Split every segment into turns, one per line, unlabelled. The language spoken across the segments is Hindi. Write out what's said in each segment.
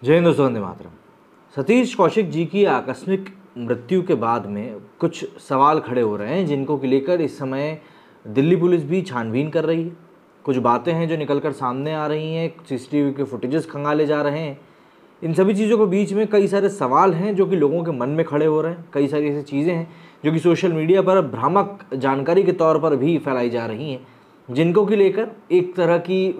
जय हिंद दोस्तों, वंदे मातरम। सतीश कौशिक जी की आकस्मिक मृत्यु के बाद में कुछ सवाल खड़े हो रहे हैं जिनको लेकर इस समय दिल्ली पुलिस भी छानबीन कर रही है। कुछ बातें हैं जो निकलकर सामने आ रही हैं, सीसीटीवी के फुटेजेस खंगाले जा रहे हैं। इन सभी चीज़ों के बीच में कई सारे सवाल हैं जो कि लोगों के मन में खड़े हो रहे हैं। कई सारी ऐसी चीज़ें हैं जो कि सोशल मीडिया पर भ्रामक जानकारी के तौर पर भी फैलाई जा रही हैं, जिनको कि लेकर एक तरह की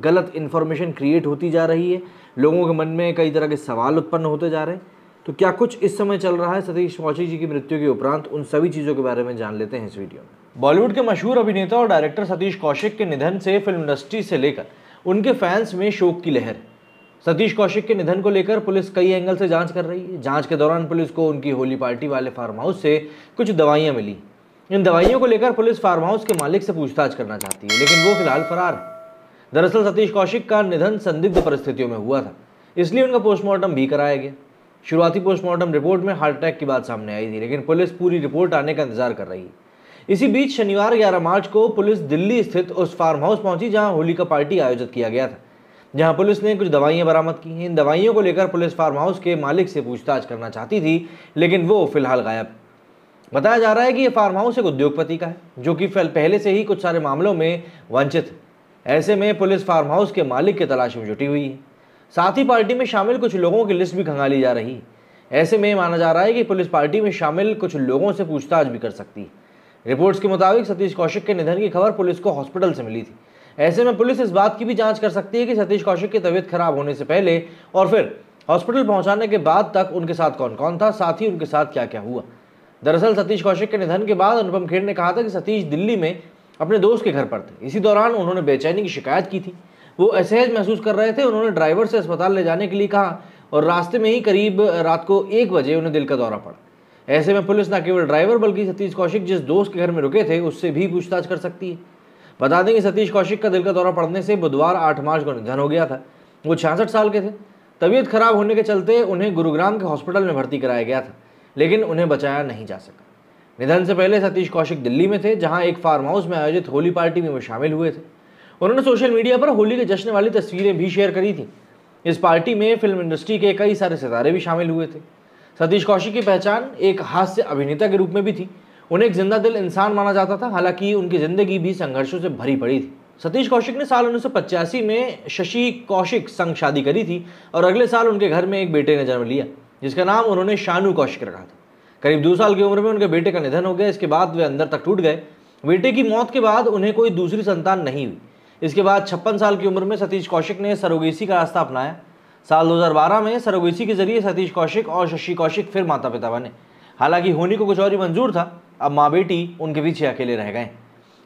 गलत इन्फॉर्मेशन क्रिएट होती जा रही है। लोगों के मन में कई तरह के सवाल उत्पन्न होते जा रहे हैं। तो क्या कुछ इस समय चल रहा है सतीश कौशिक जी की मृत्यु के उपरांत, उन सभी चीज़ों के बारे में जान लेते हैं इस वीडियो में। बॉलीवुड के मशहूर अभिनेता और डायरेक्टर सतीश कौशिक के निधन से फिल्म इंडस्ट्री से लेकर उनके फैंस में शोक की लहर है। सतीश कौशिक के निधन को लेकर पुलिस कई एंगल से जांच कर रही है। जांच के दौरान पुलिस को उनकी होली पार्टी वाले फार्म हाउस से कुछ दवाइयां मिली। इन दवाइयों को लेकर पुलिस फार्म हाउस के मालिक से पूछताछ करना चाहती है, लेकिन वो फिलहाल फरार है। दरअसल सतीश कौशिक का निधन संदिग्ध परिस्थितियों में हुआ था, इसलिए उनका पोस्टमार्टम भी कराया गया। शुरुआती पोस्टमार्टम रिपोर्ट में हार्ट अटैक की बात सामने आई थी, लेकिन पुलिस पूरी रिपोर्ट आने का इंतजार कर रही है। इसी बीच शनिवार 11 मार्च को पुलिस दिल्ली स्थित उस फार्म हाउस पहुंची जहां होली का पार्टी आयोजित किया गया था, जहां पुलिस ने कुछ दवाइयां बरामद की हैं। इन दवाइयों को लेकर पुलिस फार्म हाउस के मालिक से पूछताछ करना चाहती थी, लेकिन वो फिलहाल गायब। बताया जा रहा है कि यह फार्म हाउस एक उद्योगपति का है, जो कि पहले से ही कुछ सारे मामलों में वंचित है। ऐसे में पुलिस फार्म हाउस के मालिक की तलाश में जुटी हुई है। साथ ही पार्टी में शामिल कुछ लोगों की लिस्ट भी खंगाली जा रही है। ऐसे में माना जा रहा है कि पुलिस पार्टी में शामिल कुछ लोगों से पूछताछ भी कर सकती है। रिपोर्ट्स के मुताबिक सतीश कौशिक के निधन की खबर पुलिस को हॉस्पिटल से मिली थी। ऐसे में पुलिस इस बात की भी जांच कर सकती है कि सतीश कौशिक की तबीयत खराब होने से पहले और फिर हॉस्पिटल पहुंचाने के बाद तक उनके साथ कौन कौन था, साथ ही उनके साथ क्या क्या हुआ। दरअसल सतीश कौशिक के निधन के बाद अनुपम खेर ने कहा था कि सतीश दिल्ली में अपने दोस्त के घर पर थे। इसी दौरान उन्होंने बेचैनी की शिकायत की थी। वो असहज महसूस कर रहे थे। उन्होंने ड्राइवर से अस्पताल ले जाने के लिए कहा और रास्ते में ही करीब रात को 1 बजे उन्हें दिल का दौरा पड़ा। ऐसे में पुलिस न केवल ड्राइवर बल्कि सतीश कौशिक जिस दोस्त के घर में रुके थे उससे भी पूछताछ कर सकती है। बता दें कि सतीश कौशिक का दिल का दौरा पड़ने से बुधवार 8 मार्च को निधन हो गया था। वो 66 साल के थे। तबीयत खराब होने के चलते उन्हें गुरुग्राम के हॉस्पिटल में भर्ती कराया गया था, लेकिन उन्हें बचाया नहीं जा सका। निधन से पहले सतीश कौशिक दिल्ली में थे, जहां एक फार्म हाउस में आयोजित होली पार्टी में वो शामिल हुए थे। उन्होंने सोशल मीडिया पर होली के जश्न वाली तस्वीरें भी शेयर करी थी। इस पार्टी में फिल्म इंडस्ट्री के कई सारे सितारे भी शामिल हुए थे। सतीश कौशिक की पहचान एक हास्य अभिनेता के रूप में भी थी। उन्हें एक जिंदा दिल इंसान माना जाता था, हालांकि उनकी जिंदगी भी संघर्षों से भरी पड़ी थी। सतीश कौशिक ने साल 1985 में शशि कौशिक संग शादी करी थी और अगले साल उनके घर में एक बेटे ने जन्म लिया, जिसका नाम उन्होंने शानू कौशिक रखा था। करीब 2 साल की उम्र में उनके बेटे का निधन हो गया। इसके बाद वे अंदर तक टूट गए। बेटे की मौत के बाद उन्हें कोई दूसरी संतान नहीं हुई। इसके बाद 56 साल की उम्र में सतीश कौशिक ने सरोगेसी का रास्ता अपनाया। साल 2012 में सरोगेसी के जरिए सतीश कौशिक और शशि कौशिक फिर माता पिता बने। हालांकि होनी को कुछ और ही मंजूर था। अब माँ बेटी उनके पीछे अकेले रह गए।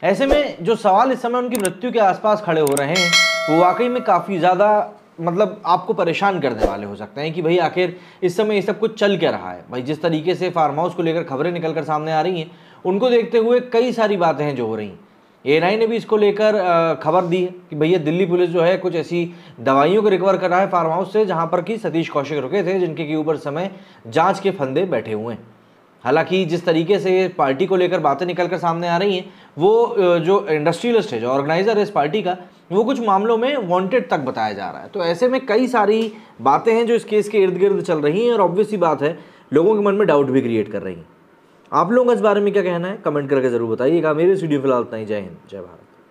ऐसे में जो सवाल इस समय उनकी मृत्यु के आसपास खड़े हो रहे हैं वो वाकई में काफ़ी ज़्यादा आपको परेशान करने वाले हो सकते हैं कि भाई आखिर इस समय ये सब कुछ चल क्या रहा है। भाई जिस तरीके से फार्म हाउस को लेकर खबरें निकलकर सामने आ रही हैं, उनको देखते हुए कई सारी बातें हैं जो हो रही हैं। एएनआई ने भी इसको लेकर खबर दी है कि भैया दिल्ली पुलिस जो है कुछ ऐसी दवाइयों को रिकवर कर रहा है फार्म हाउस से, जहां पर कि सतीश कौशिक रुके थे, जिनके के ऊपर समय जांच के फंदे बैठे हुए हैं। हालांकि जिस तरीके से पार्टी को लेकर बातें निकलकर सामने आ रही हैं, वो जो इंडस्ट्रियलिस्ट है, जो ऑर्गेनाइजर है इस पार्टी का, वो कुछ मामलों में वांटेड तक बताया जा रहा है। तो ऐसे में कई सारी बातें हैं जो इस केस के इर्द गिर्द चल रही हैं और ऑब्वियस सी बात है लोगों के मन में डाउट भी क्रिएट कर रही हैं। आप लोगों का इस बारे में क्या कहना है, कमेंट करके जरूर बताइएगा। मेरे इस वीडियो फिलहाल इतना ही। जय हिंद, जय भारत।